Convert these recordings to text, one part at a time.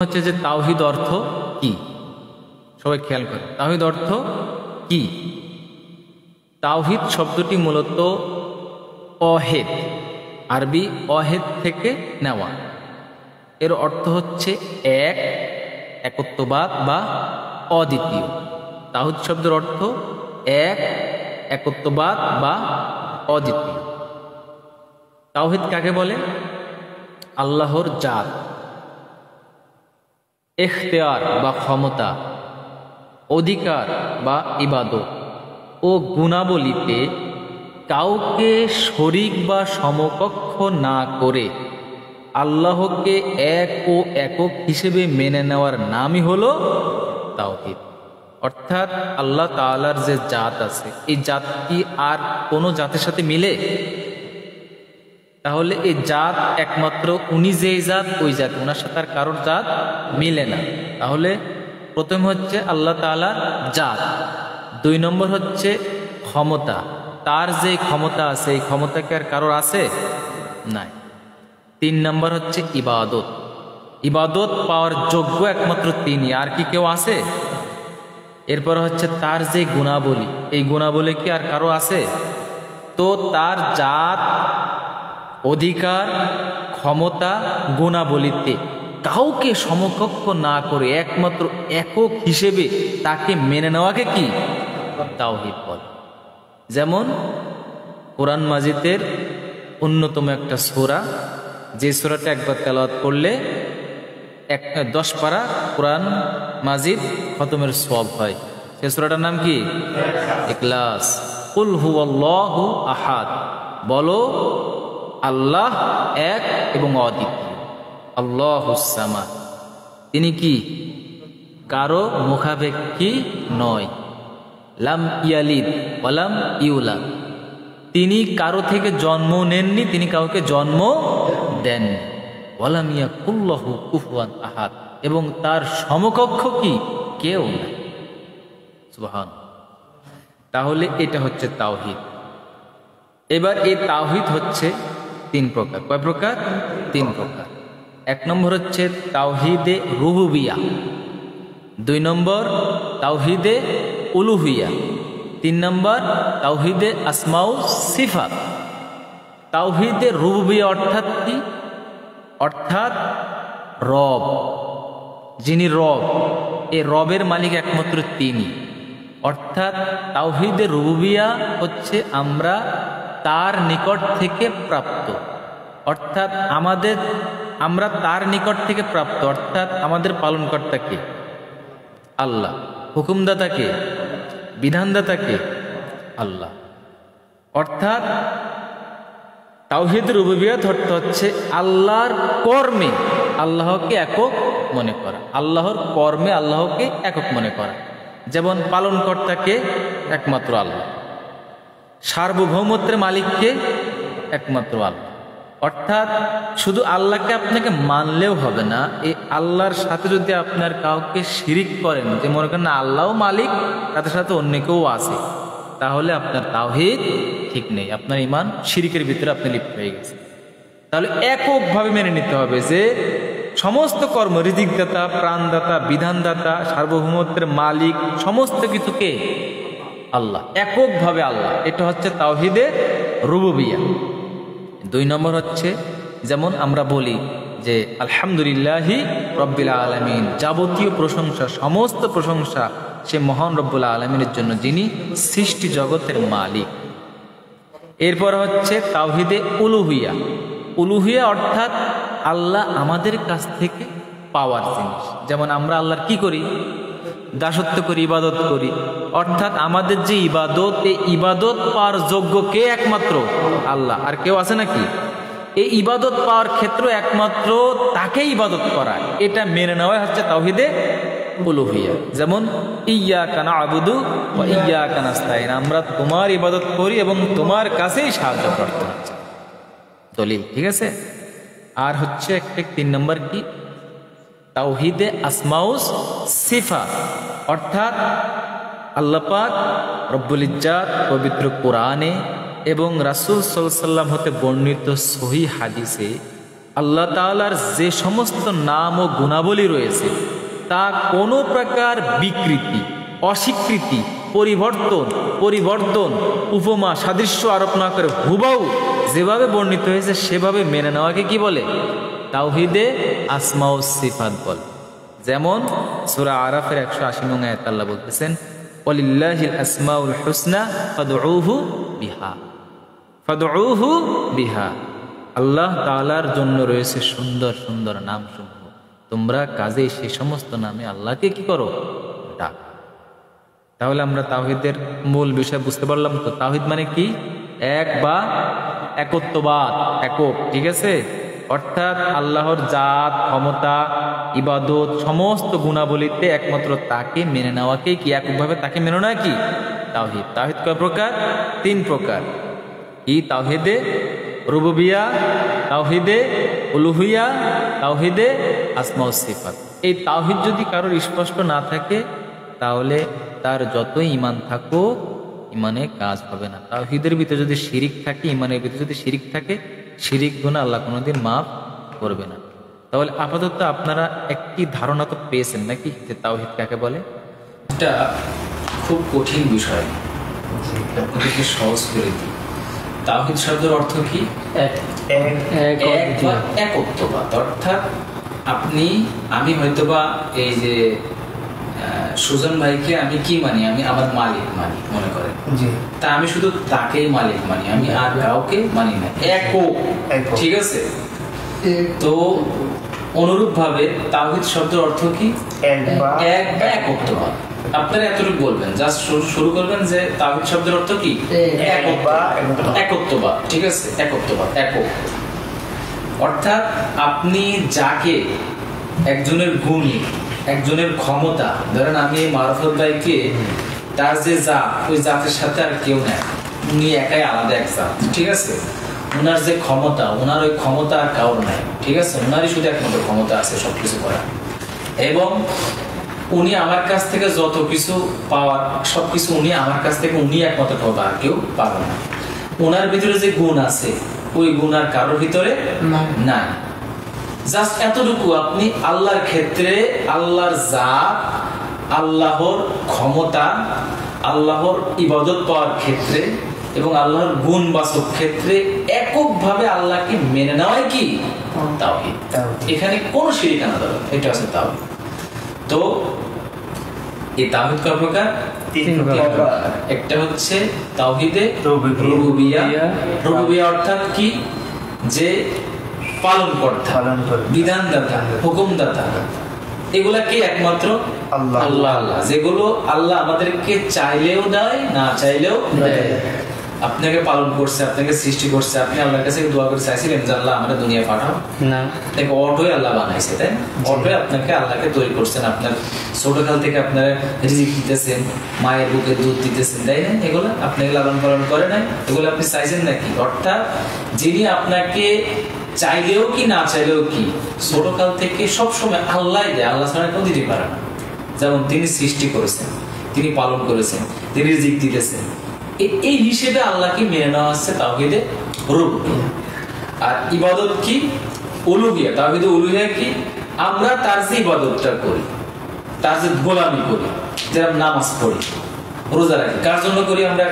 হচ্ছে যে তাওহীদ অর্থ কি, সবাই খেয়াল করে তাওহীদ অর্থ কি। তাওহীদ শব্দটি মূলত অহেদ, আরবি অহেদ থেকে নেওয়া। এর অর্থ হচ্ছে এক, একত্ববাদ বা অদ্বিতীয়। তাওহীদ শব্দের অর্থ এক, একত্ববাদ বা অদ্বিতীয়। তাওহীদ কাকে বলে? আল্লাহর জাত, ইখতিয়ার বা ক্ষমতা, অধিকার বা ইবাদত ও গুণাবলীতে কাউকে শরীক বা সমকক্ষ না করে আল্লাহকে এক ও একক হিসেবে মেনে নেওয়ার নামই হলো তাওহীদ। অর্থাৎ আল্লাহ তাআলার যে জাত আছে, এই জাত কি আর কোনো জাতের সাথে মিলে? তাহলে এই জাত একমাত্র উনি যেই জাত, ওই জাত, ওনার সাথে আর কারোর জাত মিলে না। তাহলে প্রথম হচ্ছে আল্লাহ তাআলার জাত, দুই নম্বর হচ্ছে ক্ষমতা, তার যে ক্ষমতা আছে এই ক্ষমতা কি আর কারোর আছে? নাই। তিন নম্বর হচ্ছে ইবাদত, ইবাদত পাওয়ার যোগ্য একমাত্র তিনি, আর কি কেউ আছে? এরপর হচ্ছে তার যে গুণাবলী, এই গুণাবলী কি আর কারো আছে? তো তার জাত, অধিকার, ক্ষমতা, গুণাবলীতে কাউকে সমকক্ষ না করে একমাত্র একক হিসেবে তাকে মেনে নেওয়াকে কি তাওহীদ বলে। যেমন কোরআন মাজিদের অন্যতম একটা সূরা, যে সূরাটা একবার তেলাওয়াত করলে 10 পারা কোরআন মাজিদ খতমের সওয়াব হয়, সে সূরাটার নাম কি? ইখলাস। কুল হুয়াল্লাহু আহাদ, বলো আল্লাহ এক এবং অদ্বিতীয়। আল্লাহুস সামাদ, তিনি কি কারো মুখাপেক্ষী নয়। লাম ইয়ালিদ ওয়ালাম ইউলাদ, তিনি কারো থেকে জন্ম নেননি, তিনি কাউকে জন্ম দেননি। ওয়ালাম ইয়াকুল লাহু কুফুয়ান আহাদ, এবং তার সমকক্ষ কি কেউ নাই। সুবহান। তাহলে এটা হচ্ছে তাওহীদ। এবার এই তাওহীদ হচ্ছে তিন প্রকার। কয় প্রকার? তিন প্রকার। এক নম্বর হচ্ছে তাওহীদে রুবুবিয়া, দুই নম্বর তাওহীদে উলুহিয়া, তিন নম্বর তাওহীদে আসমাউ সিফাত। তাওহীদে রুবুবিয়া অর্থাৎ কি? অর্থাৎ রব, যিনি রব, এই রবের মালিক একমাত্র তিনি। অর্থাৎ তাওহীদে রুবুবিয়া হচ্ছে আমরা তার নিকট থেকে প্রাপ্ত, অর্থাৎ আমরা তার নিকট থেকে প্রাপ্ত, অর্থাৎ আমাদের পালনকর্তাকে আল্লাহ, হুকুমদাতাকে, বিধানদাতাকে আল্লাহ। অর্থাৎ তাওহীদ রুবুবিয়ত অর্থ হচ্ছে আল্লাহর কর্মে আল্লাহকে একক মনে করা, আল্লাহর কর্মে আল্লাহকে একক মনে করা। যেমন পালনকর্তাকে একমাত্র আল্লাহ, সার্বভৌমত্বের মালিককে একমাত্র আল্লাহ। অর্থাৎ শুধু আল্লাহকে আপনাকে মানলেও হবে না, এই আল্লাহর সাথে যদি আপনার কাউকে শিরিক করেন, যে মনে করেন না আল্লাহও মালিক, তাদের সাথে অন্য কেউ আছে, তাহলে আপনার তাওহীদ ঠিক নেই, আপনার ঈমান শিরিকের ভিতরে আপনি লিপ্ত হয়ে গেছে। তাহলে এককভাবে মেনে নিতে হবে যে সমস্ত কর্ম, রিজিকদাতা, প্রাণদাতা, বিধানদাতা, সার্বভৌমত্বের মালিক, সমস্ত কিছুকে আল্লাহ, এককভাবে আল্লাহ। এটা হচ্ছে তাওহীদে রুবুবিয়া। দুই নম্বর হচ্ছে যেমন আমরা বলি যে আলহামদুলিল্লাহি রব্বিল আলামিন, যাবতীয় প্রশংসা, সমস্ত প্রশংসা সে মহান রব্বুল আলামিনের জন্য, যিনি সৃষ্টি জগতের মালিক। এরপর হচ্ছে তাওহীদে উলুহিয়া। উলুহিয়া অর্থাৎ আল্লাহ আমাদের কাছ থেকে পাওয়ার জিনিস। যেমন আমরা আল্লাহর কি করি? দাসত্ব করি, ইবাদত করি। অর্থাৎ আমাদের যে ইবাদত, এই ইবাদত পাওয়ার যোগ্য কে? একমাত্র আল্লাহ, আর কেউ আছে নাকি? এই ইবাদত পাওয়ার ক্ষেত্র একমাত্র তাকে ইবাদত করা, এটা মেনে নেওয়া হচ্ছে তাওহীদে উলুহিয়া। যেমন ইয়্যাকা না'বুদু ওয়া ইয়্যাকা নাস্তাঈন, আমরা তোমার ইবাদত করি এবং তোমার কাছেই সাহায্য প্রার্থনা করি। দলিল, ঠিক আছে। আর হচ্ছে একটা 3 নম্বর কি? তাওহীদে আসমাউস সিফাত, অর্থাৎ আল্লাহ পাক রব্বুল ইজ্জাত পবিত্র কোরআনে এবং রাসূল সাল্লাল্লাহু আলাইহি ওয়াসাল্লাম হতে বর্ণিত সহিহ হাদিসে আল্লাহ তাআলার যে সমস্ত নাম ও গুণাবলী রয়েছে তা কোনো প্রকার বিকৃতি, অস্বীকৃতি, পরিবর্তন, উপমা, সাদৃশ্য আরোপ না করে হুবাহু যেভাবে বর্ণিত হয়েছে সেভাবে মেনে নেওয়াকে কি বলে? তাওহীদে আসমা ও সিফাত বলে। যেমন সূরা আরাফের 180 নং আয়াত আল্লাহ বলতেছেন, ওয়ালিল্লাহিল আসমাউল হুসনা ফাদউহু বিহা। আল্লাহ তাআলার জন্য রয়েছে সুন্দর সুন্দর নামসমূহ, তোমরা কাজেই সেই সমস্ত নামে আল্লাহকে কি করো? ডাক। তাহলে আমরা তাওহীদের মূল বিষয় বুঝতে পারলাম তো। তাওহীদ মানে কি? এক বা একত্ববাদ, একক, ঠিক আছে? অর্থাৎ আল্লাহর জাত, ক্ষমতা, ইবাদত, সমস্ত গুণাবলীতে একমাত্র তাকে মেনে নেওয়াকে কি এককভাবে তাকে মেনে নেওয়া কি তাওহীদ। তাওহীদ কয় প্রকার? 3 প্রকার। কি? তাওহীদে রুবুবিয়া, তাওহীদে উলুহিয়া, তাওহীদে আসমা ও সিফাত। এই তাওহীদ যদি কারোর স্পষ্ট না থাকে তাহলে তার যতই ঈমান থাকুক ঈমানে কাজ হবে না। তাওহীদের ভিতরে যদি শিরিক থাকে, ঈমানের ভিতরে যদি শিরিক থাকে, শিরিক গুনাহ আল্লাহ কোনোদিন মাফ করবে না। তাহলে আপাতত আপনারা একটি ধারণা তো পেয়েছেন নাকি যে তাওহীদ কাকে বলে? এটা খুব কঠিন বিষয়, আপনাদেরকে সহজ করে দিই। তাওহীদ শব্দের অর্থ কি? একত্ববাদ। অর্থাৎ আমি হয়তোবা এই যে সুজন ভাইকে আমি কি মানি? আমি আমার মালিক মানি, মনে করেন, তা আমি শুধু তাকেই মালিক মানি, আমি আর কাউকে মানি না। একক, ঠিক আছে? তো অনুরূপ ভাবে তাওহীদ শব্দের অর্থ কি? এক বা একত্ববাদ। আপনারা এতটুকু বলবেন, জাস্ট শুরু করবেন যে তাওহীদ শব্দের অর্থ কি? একত্ববাদ, ঠিক আছে? একত্ববাদ, একক। অর্থাৎ আপনি যাকে, একজনের গুণ, একজনের ক্ষমতা, ধরেন আমি মারুফত ভাইকে, তার যে জাত, ওই জাতের সাথে আর কেউ নেই, উনি একাই আলাদা এক জাত, ঠিক আছে? ওনার যে ক্ষমতা, ওনার ওই ক্ষমতা আর কারোর নাই, ঠিক আছে? ওনারই শুধু একমাত্র ক্ষমতা আছে সবকিছু করার, এবং উনি আমার কাছ থেকে যত কিছু পাওয়ার সবকিছু উনি আমার কাছ থেকে উনি একমাত্র পাবে, আর কেউ পাবে না। ওনার ভিতরে যে গুণ আছে ওই গুণ আর কারোর ভিতরে নাই। জাস্ট এতটুকু আপনি আল্লাহর ক্ষেত্রে, আল্লাহর জাত, আল্লাহর ক্ষমতা, আল্লাহর ইবাদত পাওয়ার ক্ষেত্রে এবং আল্লাহর গুণবাচক ক্ষেত্রে এককভাবে আল্লাহকে মেনে নেওয়াই কি তাওহীদ। এখানে কোনো শিরিক আনা যাবে, এটা হচ্ছে তাওহীদ। তো এই তাওহীদ কয় প্রকার? 3 প্রকার। একটা হচ্ছে তাওহীদে রুবুবিয়া। রুবুবিয়া অর্থাৎ কি? যে পালনকর্তা, বিধানদাতা, হুকুমদাতা, এগুলা কি একমাত্র আল্লাহ। আল্লাহ যেগুলো আল্লাহ আমাদেরকে চাইলেও দেয়, না চাইলেও দেয়। আপনাকে পালন করছে, আপনাকে সৃষ্টি করছে, আপনি আল্লাহর কাছে দোয়া করে চাইছিলেন যে আল্লাহ আমাদের দুনিয়া পাঠাও না? দেখো, অটোই আল্লাহ বানাইছে, তাই অটোই আপনাকে, আল্লাহকে তৈরি করছেন। আপনার ছোটকাল থেকে আপনারা রিজিক দিতেছেন, মায়ের বুকে দুধ দিতেছেন, তাই না? এগুলো আপনাকে লালন পালন করে নাই, এগুলো আপনি চাইছেন নাকি? অর্থাৎ যিনি আপনাকে চাইলেও কি না চাইলেও কি ছোটকাল থেকে সবসময় আল্লাহ দেয়, আল্লাহ ছাড়া কেউ দিতে পারে না। যেমন তিনি সৃষ্টি করেছেন, তিনি পালন করেছেন, তিনি রিজিক দিতেছেন, এই হিসেবে আল্লাহকে মেনে নেওয়া হচ্ছে তাওহীদে রুবুবিয়া। আর ইবাদত কি? উলুহিয়া। তাওহীদে উলুহিয়া কি? আমরা তার যে ইবাদতটা করি, তার যে গোলামি করি, যেরকম নামাজ পড়ি, রোজা রাখি, কার জন্য করি? আমরা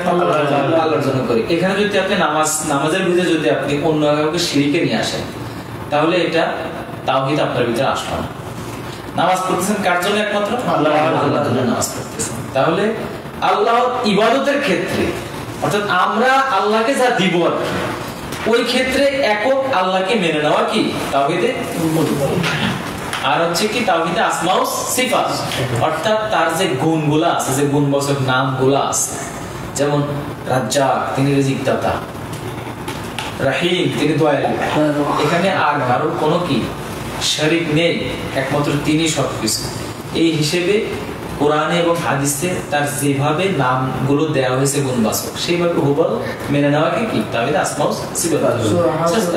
আল্লাহর জন্য করি। এখানে যদি আপনি নামাজের ভিতরে যদি আপনি অন্য কাউকে শিরিকে নিয়ে আসেন, তাহলে এটা তাওহীদ আপনার ভিতরে আসলো না। নামাজ পড়তেছেন কার জন্য? একমাত্র আল্লাহর জন্য নামাজ পড়তেছেন। তাহলে আল্লাহ ইবাদতের ক্ষেত্রে, অর্থাৎ আমরা আল্লাহকে যা দিব আর কি, ওই ক্ষেত্রে একক আল্লাহকে মেনে নেওয়া কি তাওহীদে রুবুবিয়া। আর হচ্ছে কি তাওহীদে আসমা ও সিফাত, অর্থাৎ তার যে গুণগুলো আছে, যে গুণবাচক নামগুলো আছে, যেমন রাজ্জাক, তিনি রিজিকদাতা, রাহিম, তিনি দয়ালু। এখানে আর কারোর কোনো কি শরীক নেই, একমাত্র তিনি সবকিছু। এই হিসেবে কোরআনে এবং হাদিসে তার যেভাবে নামগুলো দেওয়া হয়েছে গুণবাচক, সেইভাবে হুবহু মেনে নেওয়াকে কি তাওহীদ আসমা ও সিফাত।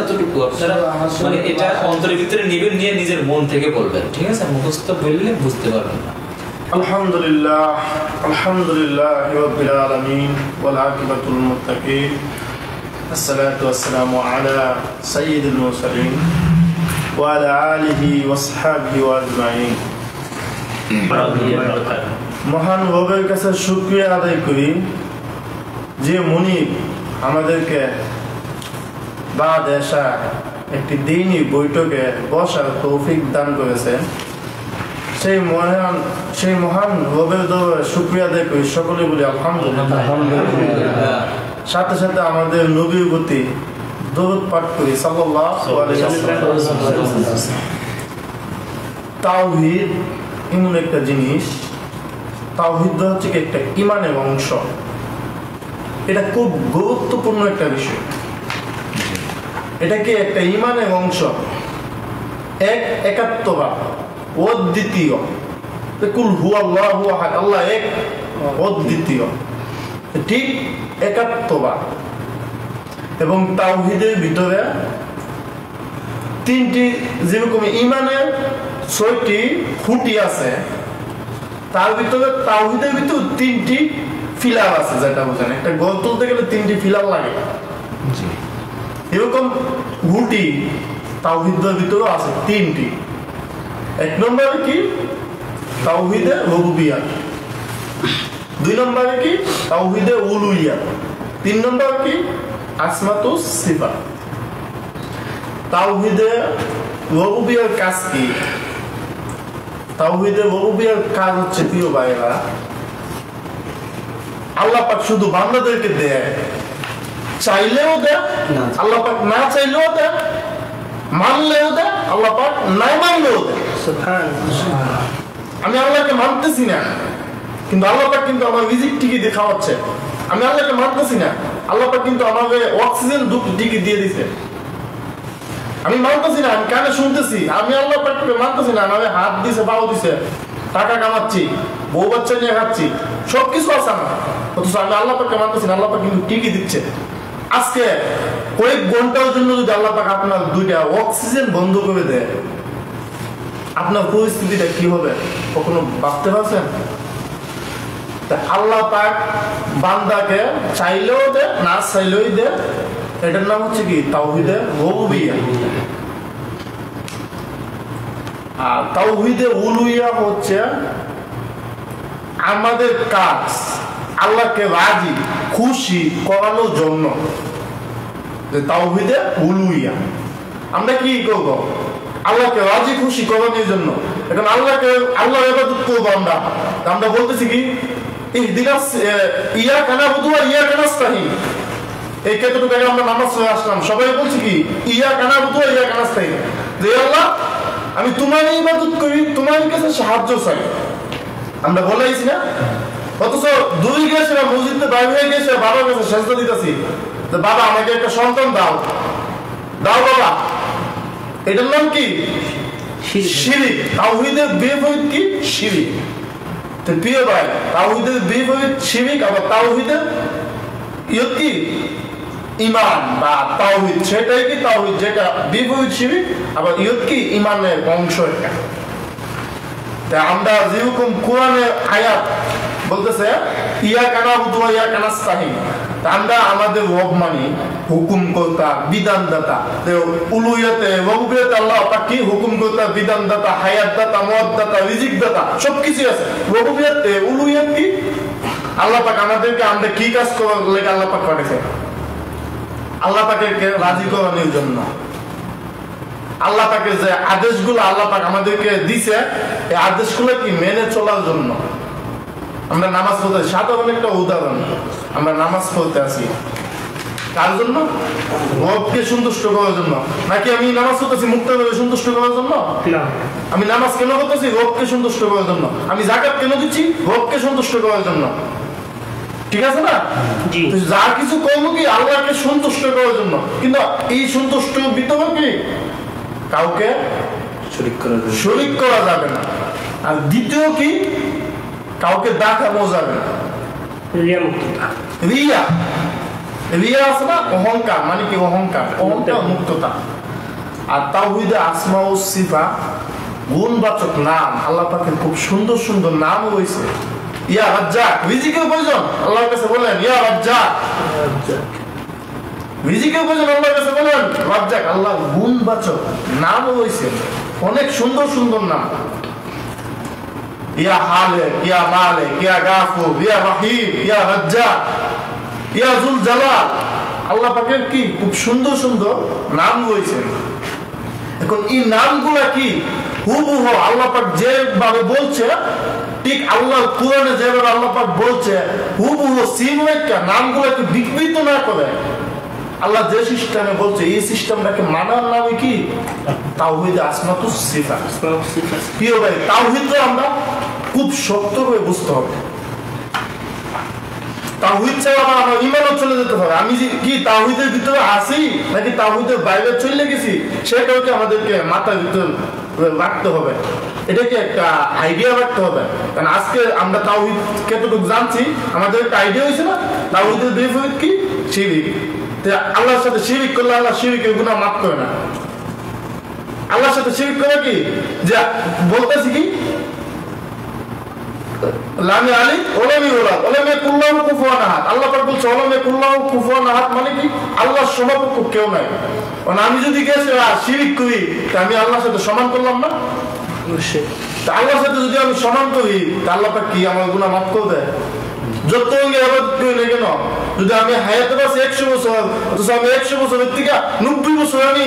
এতটুকু আপনারা মানে এটা অন্তরের ভিতরে নেবেন, নিয়ে নিজের মন থেকে বলবেন, ঠিক আছে? মুখস্থ বললে বুঝতে পারবেন না। আলহামদুলিল্লাহ, আলহামদুলিল্লাহ রাব্বিল আলামিন ওয়াল আকিবাতুল মুত্তাকিন, আসসালাতু ওয়াসসালামু আলা সাইয়্যিদিল মুরসালিন وعلى آله وصحبه أجمعين মহান রবের কাছে শুকরিয়া আদায় করি যে মুনিব আমাদেরকে বাদ এশা একটি দিনই বৈঠকে বসার তৌফিক দান করেছেন। সেই মহান রবের দরবারে শুকরিয়া আদায় করি, সকলে বলি আলহামদুলিল্লাহ। সাথে সাথে আমাদের নবীর প্রতি দরুদ পাঠ করি সাল্লাল্লাহু আলাইহি ওয়াসাল্লাম। তাওহীদ এমন একটা জিনিস, তাওহীদ হচ্ছে একটা ঈমানের অংশ। এটা খুব গুরুত্বপূর্ণ একটা বিষয়। এটা কি একটা ঈমানের অংশ। একাত্মবাদ, অদ্বিতীয়, কুল হুয়াল্লাহু আহাদ, আল্লাহ এক, অদ্বিতীয়, ঠিক একাত্মবাদ। এবং তাওহীদের ভিতরে তিনটি, যেরকম ঈমানের ৬টি খুঁটি আছে, তার ভিতরে তাওহীদের ভিতরে ৩টি ফিলার আছে। যেটা বোঝেন, একটা ঘর তুলতে গেলে ৩টি ফিলার লাগে, এরকম খুঁটি তাওহীদের ভিতরে আছে ৩টি। ১ নম্বরে কি? তাওহীদে রুবুবিয়্যাহ। ২ নম্বরে কি? তাওহীদে উলুহিয়্যাহ। ৩ নম্বরে কি? আসমাতুস সিফাত। তাওহীদে রুবুবিয়্যাহর কাজ কি? তাওহীদে রুবুবিয়্যাহর কাজ হচ্ছে, প্রিয় ভাইরা, আল্লাহ পাক শুধু বান্দাদেরকে দেয়, চাইলেও দেয়, আল্লাহ পাক না চাইলেও দেয়, মানলেও দেয়, আল্লাহ পাক না মানলেও দেয়। আমি আল্লাহকে মানতেছি না, কিন্তু আল্লাহ পাক কিন্তু আমার রিজিক টিকিট দিয়ে খাওয়াচ্ছে। আমি আল্লাহকে মানতেছি না, আল্লাহ পাক কিন্তু আমাকে অক্সিজেন টিকিট দিয়ে দিছে। আমি মানতেছি না, আমি কানে শুনতেছি, আমি আল্লাহ পাককে মানতেছি না, আমাকে হাত দিছে, পাও দিছে, টাকা কামাচ্ছি, বউ বাচ্চা নিয়ে খাচ্ছি, সবকিছু আছে আমার, অথচ আমি আল্লাহ পাককে মানতেছি না। আল্লাহ পাক কিন্তু টিকিট দিচ্ছে। আজকে কয়েক ঘন্টার জন্য যদি আল্লাহ পাক আপনার 2টা অক্সিজেন বন্ধ করে দেয়, আপনার পরিস্থিতিটা কি হবে কখনো ভাবতে পারছেন? আল্লাহ পাক বান্দাকে চাইলেও দেয়, না চাইলেও দেয়। এটার নাম হচ্ছে কি? তাওহীদে রুবুবিয়্যাহ। আর তাওহীদে উলুহিয়্যাহ হচ্ছে আমাদের কাজ আল্লাহকে রাজি খুশি করানোর জন্য। তাওহীদে উলুহিয়্যাহ আমরা কি করব? আল্লাহকে রাজি খুশি করানোর জন্য। এখন আল্লাহর ইবাদত করব আমরা। আমরা বলতেছি কি? ইহদিনাস ইয়াকা নাবুদু ওয়া ইয়াকা নাস্তাঈন। এই কতটুকু আগে আমরা নামাজ পড়ে আসলাম, সবাই বলছি কি? ইয়াকা নাবুদু ওয়া ইয়াকা নাস্তাঈন। যে আল্লাহ, আমি তোমারই ইবাদত করি, তোমার কাছে সাহায্য চাই। আমরা বলাইছি না? অথচ দুই গেছে মসজিদে বাইরে হয়ে গেছে, বাবার কাছে সেজদা দিতেছি, যে বাবা আমাকে একটা সন্তান দাও, দাও বাবা। এটার নাম কি? শিরক। তাওহীদের বিপরীত কি? শিরক। তো প্রিয় ভাই, তাওহীদের বিপরীত শিরক, আবার তাওহীদের কি? ঈমান বা তাওহীদ, সেটাই কি তাওহীদ, যেটা বিপরীত শিরক, আবার কি? ঈমানের অংশ এটা। আমরা যেরকম কোরআনের আয়াত বলতেছে ইয়াকা নাবুদু ওয়া ইয়াকা নাস্তাঈন, আমরা আমাদের রব মানি, হুকুমকর্তা, বিধানদাতা। উলুহিয়্যাতে রুবুবিয়্যাতে আল্লাহ পাক কি? হুকুমকর্তা, বিধানদাতা, হায়াতদাতা, মওয়াদদাতা, রিজিকদাতা, সবকিছু আছে। রুবুবিয়্যাতে উলুহিয়্যাত কি? আল্লাহ পাক আমাদেরকে, আমরা কি কাজ করার লাগে আল্লাহ পাক পাঠাইছে? আল্লাহ পাককে রাজি করানোর জন্য। আল্লাহ পাকের যে আদেশগুলো আল্লাহ পাক আমাদেরকে দিছে, এই আদেশগুলো কি? মেনে চলার জন্য। আমরা নামাজ পড়তে, সাধারণ একটা উদাহরণ, আমরা নামাজ পড়তে আসি কার জন্য? রবকে সন্তুষ্ট করার জন্য। নাকি আমি নামাজ পড়তেছি মুক্তভাবে সন্তুষ্ট করার জন্য? আমি নামাজ কেন করতেছি? রবকে সন্তুষ্ট করার জন্য। আমি যাকাত কেন দিচ্ছি? রবকে সন্তুষ্ট করার জন্য। ঠিক আছে না? যা কিছু করবো কি? আল্লাহকে সন্তুষ্ট করার জন্য। কিন্তু এই সন্তুষ্ট ভিতরে কি কাউকে শরীক করা যাবে না। আর দ্বিতীয় কি? কাউকে দেখানো যাবে না। রিয়া আছে না? অহংকার। মানে কি? অহংকার মুক্ততা। আর তাওহীদে আসমা ও সিফাত, গুণবাচক নাম, আল্লাহ পাকের খুব সুন্দর সুন্দর নাম রয়েছে। ইয়া রাজ্জাক, রিজিকের প্রয়োজন, আল্লাহর কাছে বলেন ইয়া রাজ্জাক। রিজিকের প্রয়োজন আল্লাহর কাছে বলেন, রাজ্জাক। আল্লাহ গুণবাচক নামও হয়েছে, অনেক সুন্দর সুন্দর নাম। ইয়া হালেক, ইয়া মালেক, ইয়া গাফুর, ইয়া রহিম, ইয়া রাজ্জাক, ইয়া যুল জালাল। আল্লাহ পাকের কি খুব সুন্দর সুন্দর নাম রয়েছে। এখন এই নামগুলা কি হুবহু আল্লাহ পাক যেভাবে বলছে, ঠিক আল্লাহ কোরআনে যেভাবে আল্লাহ পাক বলছে হুবহু সিম একটা নামগুলোকে বিকৃত না করে আল্লাহ যে সিস্টেমে বলছে এই সিস্টেমটাকে মানার নামে কি তাওহীদ আসমাতুস সিফাত। প্রিয় ভাই, তাওহীদ আমরা খুব শক্ত করে বুঝতে হবে। তাওহীদ ছাড়া আমার ঈমানও চলে যেতে পারে। আমি কি তাওহীদের ভিতরে আছি নাকি তাওহীদের বাইরে চলে গেছি সেটাও কি আমাদেরকে মাথার ভিতরে রাখতে হবে। এটাকে একটা আইডিয়া রাখতে হবে। কারণ আজকে আমরা তাওহীদ কতটুকু জানছি, আমাদের একটা আইডিয়া হয়েছে না তাওহীদের বিপরীত কি শিরক। আল্লাহর সাথে শিরক করলে আল্লাহ শিরকের গুনাহ মাফ করে না। আল্লাহর সাথে শিরক করে কি যে বলতেছি কি লামি আলী ওলামি ওলাদ ওলামি কুল্লাহু কুফুয়ান আহাদ। আল্লাহ পাক বলছে ওলামি কুল্লাহু কুফুয়ান আহাদ মানে কি আল্লাহর সমকক্ষ কেউ নাই। কারণ আমি যদি গেছি শিরক করি তা আমি আল্লাহর সাথে সমান করলাম না। আল্লাহর সাথে যদি আমি সমান করি তা আল্লাহ পাক কি আমার গুনাহ মাফ করে দেয়? যত ইবাদত করি না কেন, যদি আমি হায়াতে বাঁচি 100 বছর, অথচ আমি 100 বছরের থেকে 90 বছর আমি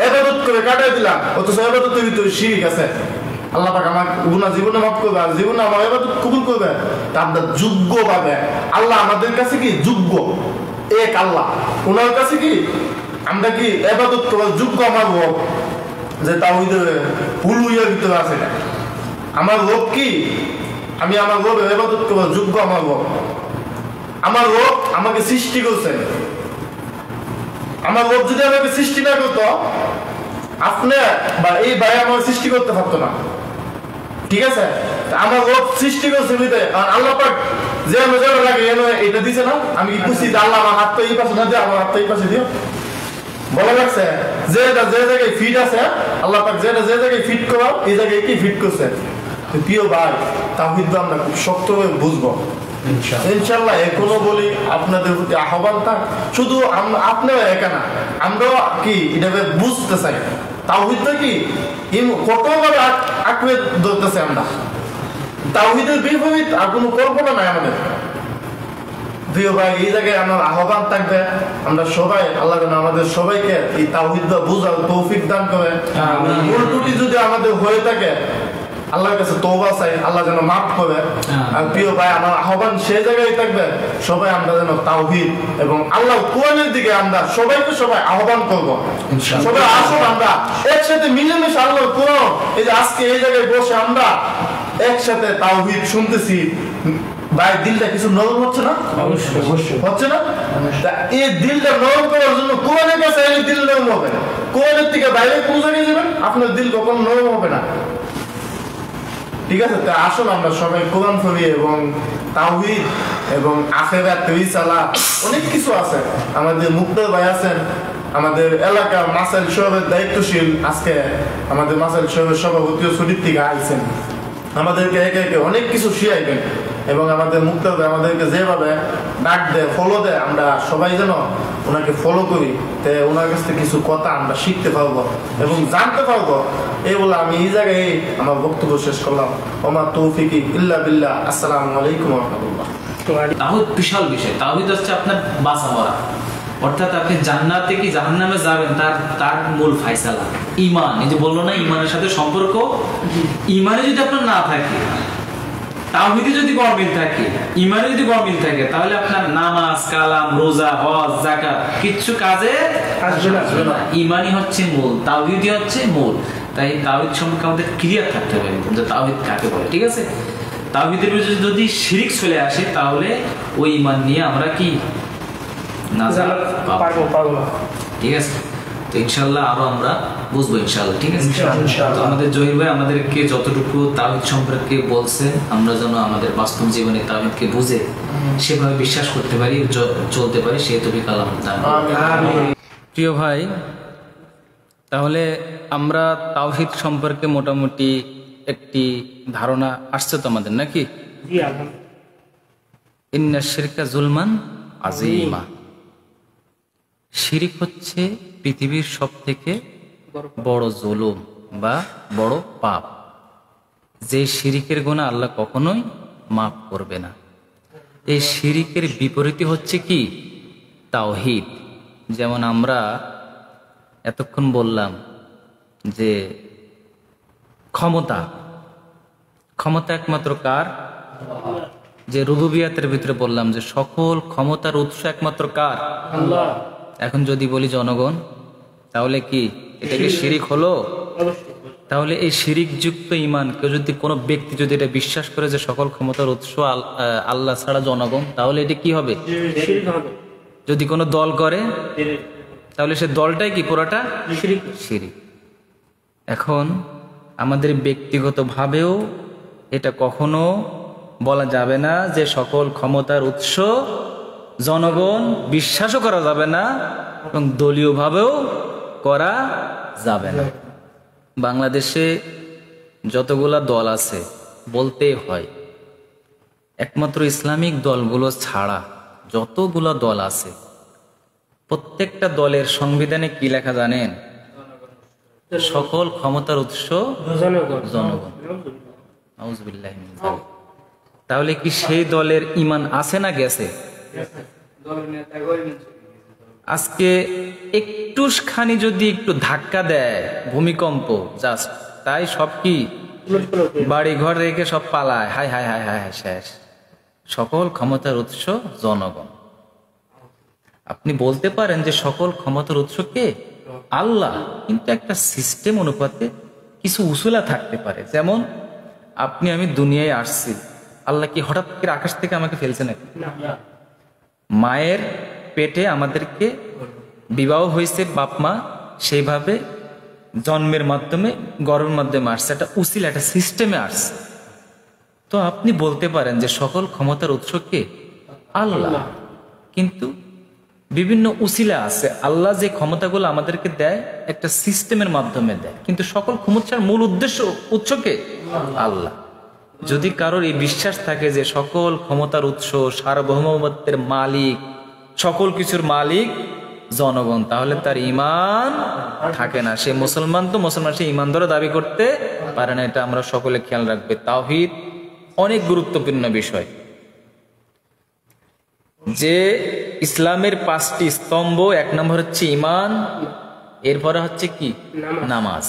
ইবাদত করে কাটাই দিলাম, অথচ ইবাদতের ভিতরে শিরক আছে, আল্লাহ পাক আমার গুনাহ জীবনে মাফ করবে আর জীবনে আমার ইবাদত কবুল করবে। তা আমরা যোগ্য ভাবে আল্লাহ আমাদের কাছে কি যোগ্য এক আল্লাহ, ওনার কাছে কি আমরা কি ইবাদত করার যোগ্য আমার রব, যে তাওহীদের উলুহিয়ার ভিতরে আছে না। আমার রব কি আমি আমার রবের ইবাদত করার যোগ্য আমার রব। আমার রব আমাকে সৃষ্টি করছে। আমার রব যদি আমাকে সৃষ্টি না করতো আপনি বা এই ভাই আমার সৃষ্টি করতে পারতো না। ঠিক আছে, আমার রব সৃষ্টি করছে বুঝতে, কারণ আল্লাহ পাক যে আমার যেটা লাগে এটা দিছে না। আমি কি খুশি যে আল্লাহ আমার হাতটা এই পাশে না দিয়ে আমার হাতটা এই পাশে দিও বলা লাগছে। যে জায়গায় ফিট আছে আল্লাহ পাক যেটা যে জায়গায় ফিট করা এই জায়গায় কি ফিট করছে। প্রিয় ভাই, তাওহীদ আমরা খুব শক্তভাবে বুঝবো ইনশাআল্লাহ। এখনো বলি আপনাদের প্রতি আহ্বান থাক, শুধু আপনারা একা না, আমরাও কি এটা বুঝতে চাই তাওহীদটা কি কতভাবে আঁকড়ে ধরতেছে। আমরা তাওহীদের বিপরীত আর কোনো কল্পনা নাই আমাদের। প্রিয় ভাই, এই জায়গায় আমার আহ্বান থাকবে আমরা সবাই আল্লাহ যেন আমাদের সবাইকে এই তাওহীদটা বুঝার তৌফিক দান করে। ভুল ত্রুটি যদি আমাদের হয়ে থাকে আল্লাহর কাছে তওবা চাই, আল্লাহ যেন মাফ করে। আর প্রিয় ভাই, আমার আহ্বান সেই জায়গায় থাকবে সবাই আমরা যেন তাওহীদ এবং আল্লাহ কোরআনের দিকে আমরা সবাইকে সবাই আহ্বান করব। সবাই আসুন আমরা একসাথে মিলেমিশে আল্লাহর কোরআন, এই যে আজকে এই জায়গায় বসে আমরা একসাথে তাওহীদ শুনতেছি, ভাই দিলটা কিছু নরম হচ্ছে না? হচ্ছে না? এই দিলটা নরম করার জন্য কোরআনের কাছে এলে দিল নরম হবে না। কোরআনের থেকে বাইরে কোন জায়গায় যাবেন আপনার দিল কখনো নরম হবে না। ঠিক আছে, তা আসুন আমরা সবাই কোরআন পড়ি এবং তাওহীদ এবং আখিরাত রিসালাত অনেক কিছু আছে। আমাদের মুক্তার ভাই আছেন, আমাদের এলাকার মাসাইল শহরের দায়িত্বশীল, আজকে আমাদের মাসাইল শহরের সভাপতিও ছুটির থেকে আইছেন, আমাদেরকে একে একে অনেক কিছু শিখাইবেন। এবং আমাদের মুক্তার ভাই আমাদেরকে যেভাবে ডাক দেয়, ফলো দেয়, আমরা সবাই যেন ওনাকে ফলো করি, তে ওনার কাছ থেকে কিছু কথা আমরা শিখতে পারবো এবং জানতে পারবো। এই বলে আমি এই জায়গায় আমার বক্তব্য শেষ করলাম। ওমা তৌফিকি ইল্লা বিল্লাহ। আসসালামু আলাইকুম ওয়া রাহমাতুল্লাহ। তাওহীদ বিশাল বিষয়। তাওহীদ হচ্ছে আপনার বাঁচা মরা, অর্থাৎ আপনি জান্নাতে কি জাহান্নামে যাবেন তার মূল ফায়সালা ঈমান। এই যে বললো না ঈমানের সাথে সম্পর্ক, ঈমানে যদি আপনার না থাকে, তাওহীদে যদি গরমিল থাকে, ঈমানে যদি গরমিল থাকে, তাহলে আপনার নামাজ কালাম রোজা হজ যাকাত কিচ্ছু কাজে আসবে না। ঈমানই হচ্ছে মূল, তাওহীদই হচ্ছে মূল। তাই তাওহীদ সম্পর্কে আমাদের ক্লিয়ার থাকতে হবে যে তাওহীদ কাকে বলে। ঠিক আছে, তাওহীদের ভিতরে যদি শিরক চলে আসে তাহলে ওই ঈমান নিয়ে আমরা কি নাজাত পাবো। ঠিক আছে, তো ইনশাআল্লাহ আরো আমরা বুঝবো ইনশাআল্লাহ। ঠিক আছে, তো আমাদের জহির ভাই আমাদেরকে যতটুকু তাওহীদ সম্পর্কে বলছে আমরা যেন আমাদের বাস্তব জীবনে তাওহীদকে বুঝে সেভাবে বিশ্বাস করতে পারি, চলতে পারি, সেই তৌফিক আল্লাহ দান করুন। প্রিয় ভাই, তাহলে আমরা তাওহীদ সম্পর্কে মোটামুটি একটি ধারণা আসছে তো আমাদের, নাকি? ইন্না শিরকা জুলমান আযীমা। শিরিক হচ্ছে পৃথিবীর সব থেকে বড় জুলুম বা বড় পাপ, যে শিরিকের গুনাহ আল্লাহ কখনোই মাফ করবে না। এই শিরিকের বিপরীতে হচ্ছে কি? তাওহীদ। যেমন আমরা এতক্ষণ বললাম যে ক্ষমতা একমাত্র কার? যে রুবুবিয়াতের ভিতরে বললাম যে সকল ক্ষমতার উৎস একমাত্র কার? আল্লাহ। এখন যদি বলি জনগণ, তাহলে কি এটা কি শিরিক হলো? তাহলে এই শিরিকযুক্ত ঈমান কেউ যদি, কোনো ব্যক্তি যদি এটা বিশ্বাস করে যে সকল ক্ষমতার উৎস আল্লাহ ছাড়া জনগণ, তাহলে এটা কি হবে? শিরক হবে। যদি কোনো দল করে তাহলে সে দলটাই কি? পুরোটা শিরক। শিরিক। এখন আমাদের ব্যক্তিগতভাবেও এটা কখনো বলা যাবে না যে সকল ক্ষমতার উৎস জনগণ, বিশ্বাসও করা যাবে না এবং দলীয়ভাবেও করা যাবে না। বাংলাদেশে যতগুলা দল আছে বলতেই হয়, একমাত্র ইসলামিক দলগুলো ছাড়া যতগুলো দল আছে প্রত্যেকটা দলের সংবিধানে কি লেখা জানেন? সকল ক্ষমতার উৎস জনগণ। আউযুবিল্লাহি মিন যালিক। তাহলে কি সেই দলের ঈমান আছে না গেছে? আজকে একটুখানি যদি একটু ধাক্কা দেয় ভূমিকম্প, জাস্ট তাই সব কি বাড়ি ঘর রেখে সব পালায়, হায় হায় হায় হায় হায়, শেষ। সকল ক্ষমতার উৎস জনগণ। আপনি বলতে পারেন যে সকল ক্ষমতার উৎস কে? আল্লাহ, কিন্তু একটা সিস্টেম অনুপাতে কিছু উসুলা থাকতে পারে। যেমন আপনি আমি দুনিয়ায় আসছি, আল্লাহ কি হঠাৎ করে আকাশ থেকে আমাকে ফেলছে নাকি? মায়ের পেটে আমাদেরকে বিবাহ হয়েছে, বাপ মা সেইভাবে জন্মের মাধ্যমে, গর্ভের মাধ্যমে আসছে, একটা উসিলা, একটা সিস্টেমে আসছে। তো আপনি বলতে পারেন যে সকল ক্ষমতার উৎস কে? আল্লাহ, কিন্তু বিভিন্ন উসিলা আছে। আল্লাহ যে ক্ষমতাগুলো আমাদেরকে দেয় একটা সিস্টেমের মাধ্যমে দেয়, কিন্তু সকল ক্ষমতার মূল উদ্দেশ্য, উৎসকে আল্লাহ। যদি কারোর এই বিশ্বাস থাকে যে সকল ক্ষমতার উৎস, সার্বভৌমত্বের মালিক, সকল কিছুর মালিক জনগণ, তাহলে তার ঈমান থাকে না। সে মুসলমান তো মুসলমান, সে ঈমান ধরে দাবি করতে পারে না। এটা আমরা সকলে খেয়াল রাখবে। তাওহীদ অনেক গুরুত্বপূর্ণ বিষয়। যে ইসলামের 5টি স্তম্ভ, 1 নম্বর হচ্ছে ঈমান, এরপরে হচ্ছে কি? নামাজ।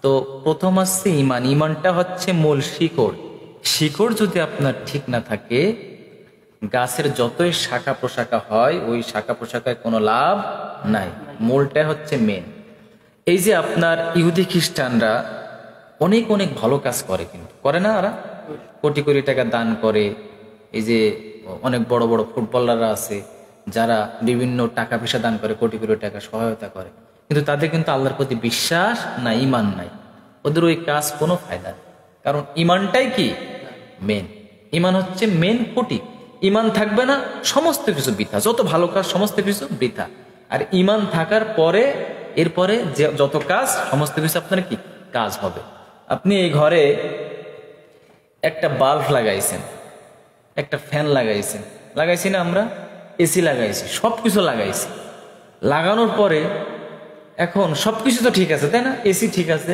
তো প্রথম হচ্ছে ঈমান। ঈমানটা হচ্ছে মূল শিকড়। শিকড় যদি আপনার ঠিক না থাকে, গাছের যতই শাখা প্রশাখা হয়, ওই শাখা প্রশাখায় কোনো লাভ নাই। মূলটা হচ্ছে মেন। এই যে আপনার ইহুদি খ্রিস্টানরা অনেক অনেক ভালো কাজ করে, কিন্তু করে না? ওরা কোটি কোটি টাকা দান করে। এই যে অনেক বড় বড় ফুটবলাররা আছে যারা বিভিন্ন টাকা পয়সা দান করে, কোটি কোটি টাকা সহায়তা করে, কিন্তু তাদের কিন্তু আল্লাহর প্রতি বিশ্বাস না, ঈমান নাই। ওদের ওই কাজ কোনো ফায়দা নেই, কারণ ঈমানটাই কি? মেন। ঈমান হচ্ছে মেন খুঁটি। ঈমান থাকবে না, সমস্ত কিছু বৃথা। যত ভালো কাজ সমস্ত কিছু বৃথা। আর ঈমান থাকার পরে, এরপরে যে যত কাজ, সমস্ত কিছু আপনার কি কাজ হবে। আপনি এই ঘরে একটা বাল্ব লাগাইছেন, একটা ফ্যান লাগাইছেন, লাগাইছি না আমরা? এসি লাগাইছি, সবকিছু লাগাইছি। লাগানোর পরে এখন সবকিছু তো ঠিক আছে, তাই না? এসি ঠিক আছে,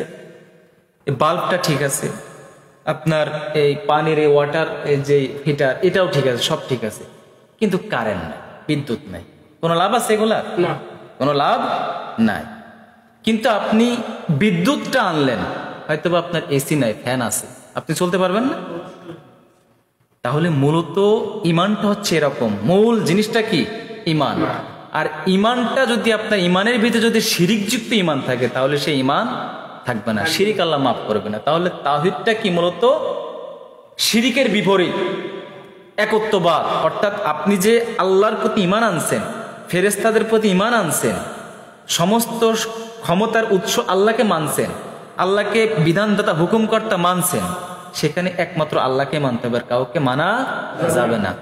বাল্বটা ঠিক আছে, আপনার এই পানির এই ওয়াটার যে হিটার, এটাও ঠিক আছে, সব ঠিক আছে, কিন্তু কারেন্ট নাই, বিদ্যুৎ নাই। কোনো লাভ আছে এগুলার? না, কোনো লাভ নাই। কিন্তু আপনি বিদ্যুৎটা আনলেন, হয়তো বা আপনার এসি নাই, ফ্যান আছে, আপনি চলতে পারবেন না। তাহলে মূলত ঈমানটা হচ্ছে এরকম। মূল জিনিসটা কি? ঈমান। আর ঈমানটা যদি আপনার ঈমানের ভিতরে যদি শিরিকযুক্ত ঈমান থাকে, তাহলে সেই ঈমান থাকবে না, শিরিক আল্লাহ মাফ করবে না। তাহলে তাওহীদটা কি? মূলত শিরিকের বিপরীত একত্ববাদ। অর্থাৎ আপনি যে আল্লাহর প্রতি ঈমান আনছেন, ফেরেশতাদের প্রতি ঈমান আনছেন, সমস্ত ক্ষমতার উৎস আল্লাহকে মানছেন, আল্লাহকে বিধানদাতা হুকুমকর্তা মানছেন, সেখানে একমাত্র আল্লাহকে মানতে হবে, আর কাউকে মানা যাবে না।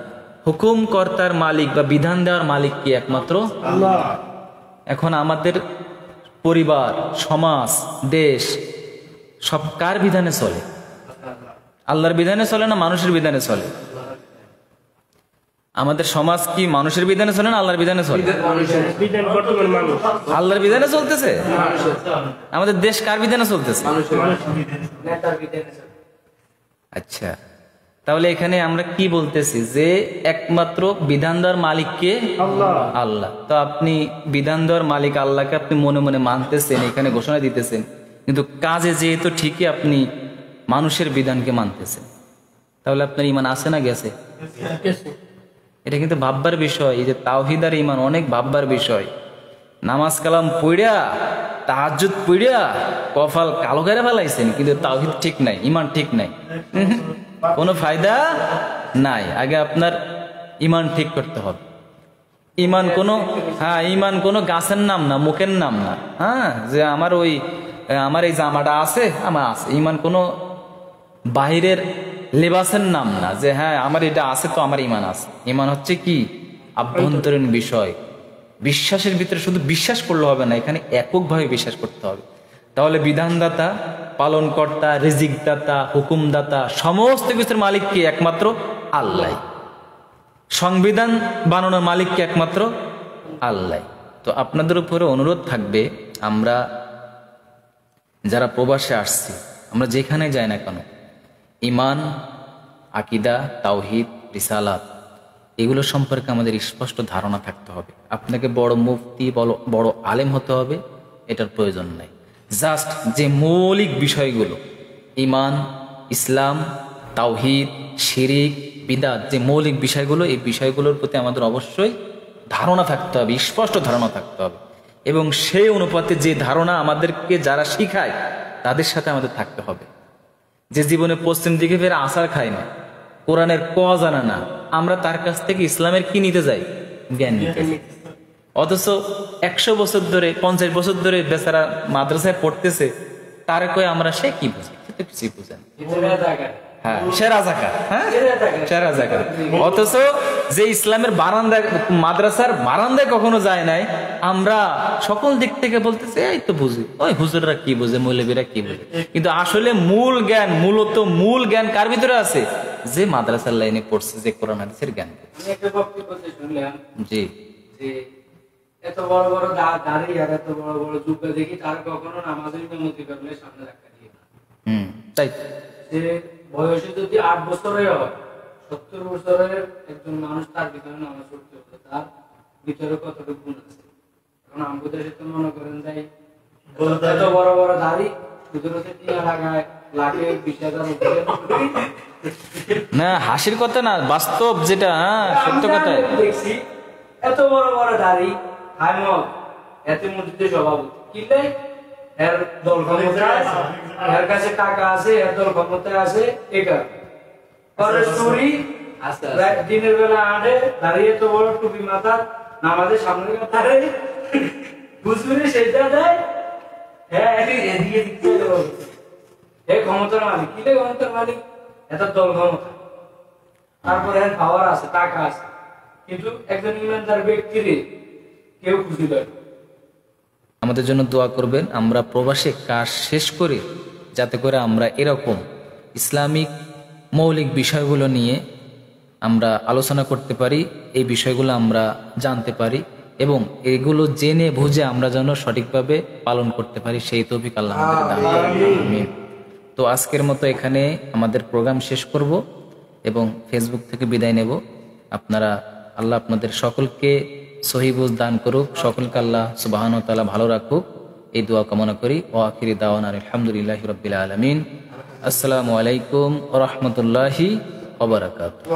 হুকুমকর্তার মালিক বা বিধান দেওয়ার মালিক কি? একমাত্র আল্লাহ। এখন আমাদের পরিবার, সমাজ, দেশ সব কার বিধানে চলে? আল্লাহর বিধানে চলে না মানুষের বিধানে চলে? আমাদের সমাজ কি মানুষের বিধানে চলে না আল্লাহর বিধানে চলে? বিধান বর্তমান মানুষ আল্লাহর বিধানে চলতেছে। আমাদের দেশ কার বিধানে চলতেছে? আচ্ছা, তাহলে এখানে আমরা কি বলতেছি যে একমাত্র বিধান দেওয়ার মালিককে আল্লাহ। তো আপনি বিধান দেওয়ার মালিক আল্লাহকে আপনি মনে মনে মানতেছেন, এখানে ঘোষণা দিতেছেন, কিন্তু কাজে যেহেতু ঠিকই আপনি মানুষের বিধানকে মানতেছেন, তাহলে আপনার ইমান আছে না গেছে? এটা কিন্তু ভাববার বিষয়। এই যে তাওহীদ আর ইমান অনেক ভাববার বিষয়। নামাজ কালাম পড়িয়া তাহাজ্জুদ পড়িয়া কপাল কালো করে ফেলাইছেন, কিন্তু তাওহীদ ঠিক নাই, ইমান ঠিক নাই, কোনো ফায়দা নাই। আগে আপনার ইমান ঠিক করতে হবে। ইমান কোনো ইমান কোনো গাছের নাম না, মুখের নাম না। যে আমার এই জামাটা আছে, আমার আছে। ইমান কোনো বাহিরের লেবাসের নাম না, যে হ্যাঁ আমার এটা আছে তো আমার ইমান আছে। ইমান হচ্ছে কি আভ্যন্তরীণ বিষয়। বিশ্বাসের ভিতরে শুধু বিশ্বাস করলে হবে না, এখানে এককভাবে বিশ্বাস করতে হবে। তাহলে বিধানদাতা, পালনকর্তা, রিজিকদাতা, হুকুমদাতা, সমস্ত কিছুর মালিককে একমাত্র আল্লাহ। সংবিধান বানানোর মালিককে একমাত্র আল্লাহ। তো আপনাদের উপরে অনুরোধ থাকবে, আমরা যারা প্রবাসে আসছি, আমরা যেখানে যাই না কেন, ইমান, আকিদা, তাওহীদ, রিসালাত এগুলো সম্পর্কে আমাদের স্পষ্ট ধারণা থাকতে হবে। আপনাকে বড় মুফতি, বড় আলেম হতে হবে এটার প্রয়োজন নাই। জাস্ট যে মৌলিক বিষয়গুলো, ইমান, ইসলাম, তাওহীদ, শিরিক, বিদআত, যে মৌলিক বিষয়গুলো, এই বিষয়গুলোর প্রতি আমাদের অবশ্যই ধারণা থাকতে হবে, স্পষ্ট ধারণা থাকতে হবে। এবং সেই অনুপাতে যে ধারণা আমাদেরকে যারা শিখায় তাদের সাথে আমাদের থাকতে হবে। যে জীবনে পশ্চিম দিকে ফের আসার খায় না, কোরআনের ক জানা না, আমরা তার কাছ থেকে ইসলামের কি নিতে যাই? জ্ঞান নিতে যাই। অথচ 100 বছর ধরে, 50 বছর ধরে বেচারা মাদ্রাসায় পড়তেছে, তারে কয়ে আমরা সে কি বুঝি? সে তো কিছুই বুঝে না। অথচ যে ইসলামের বারান্দায়, মাদ্রাসার বারান্দায় কখনো যায় নাই, আমরা সকল দিক থেকে বলতেছি এই তো বুঝি, ওই হুজুররা কি বুঝে, মৌলবীরা কি বুঝে। কিন্তু আসলে মূল জ্ঞান কার ভিতরে আছে? যে মাদ্রাসার লাইনে পড়ছে, যে কোরআন হাদিসের জ্ঞান। জি, এত বড় বড় দাড়ি আর এত বড় বড় জুব্বা দেখি, তার কখনো নামাজের ইমামতি করলে সামনে রাখা দিয়ে না। তাই যে বয়সে যদি 8 বছরে হয়, 70 বছরের একজন মানুষ তার ভিতরে নামাজ পড়তে হবে, তার ভিতরে কতটুকু গুণ আছে। এখন আমাদের দেশে তো মনে করেন যাই এত বড় বড় দাড়ি, সুদূরতে 3 লাগায়, লাখে 20,000 না, হাসির কথা না, বাস্তব যেটা, সত্য কথা। দেখছি এত বড় বড় দাড়ি, হাইমল, এত মসজিদের সভাপতি, কিলে এর দল ক্ষমতায় আছে, এর কাছে টাকা আছে, এর দল ক্ষমতায় আছে, একার পরে চুরি দিনের বেলা আড়ে দাঁড়িয়ে, তো বড় টুপি মাথা, নামাজের সামনে কাতারে বুঝবি সেটা দেয়। হ্যাঁ, এদিকে দিতে ক্ষমতার মালিক, কিলে ক্ষমতার মালিক, এত দল ক্ষমতা, তারপরে এর পাওয়ার আছে, টাকা আছে, কিন্তু একজন ইমানদার ব্যক্তির কেউ খুশি দেয়। আমাদের জন্য দোয়া করবেন, আমরা প্রবাসে কাজ শেষ করে যাতে করে আমরা এরকম ইসলামিক মৌলিক বিষয়গুলো নিয়ে আমরা আলোচনা করতে পারি, এই বিষয়গুলো আমরা জানতে পারি, এবং এগুলো জেনে বুঝে আমরা যেন সঠিকভাবে পালন করতে পারি, সেই তৌফিক আল্লাহ আমাদের দান করুন। তো আজকের মতো এখানে আমাদের প্রোগ্রাম শেষ করব এবং ফেসবুক থেকে বিদায় নেব। আল্লাহ আপনাদের সকলকে সহিহ বুঝ দান করুক, সকলকে আল্লাহ সুবহানাহু ওয়া তাআলা ভালো রাখুক, এই দোয়া কামনা করি। ওয়া আখিরি দাওয়ানা আলহামদুলিল্লাহি রাব্বিল আলামিন। আসসালামু আলাইকুম ওয়া রাহমাতুল্লাহি ওয়া বারাকাতুহু।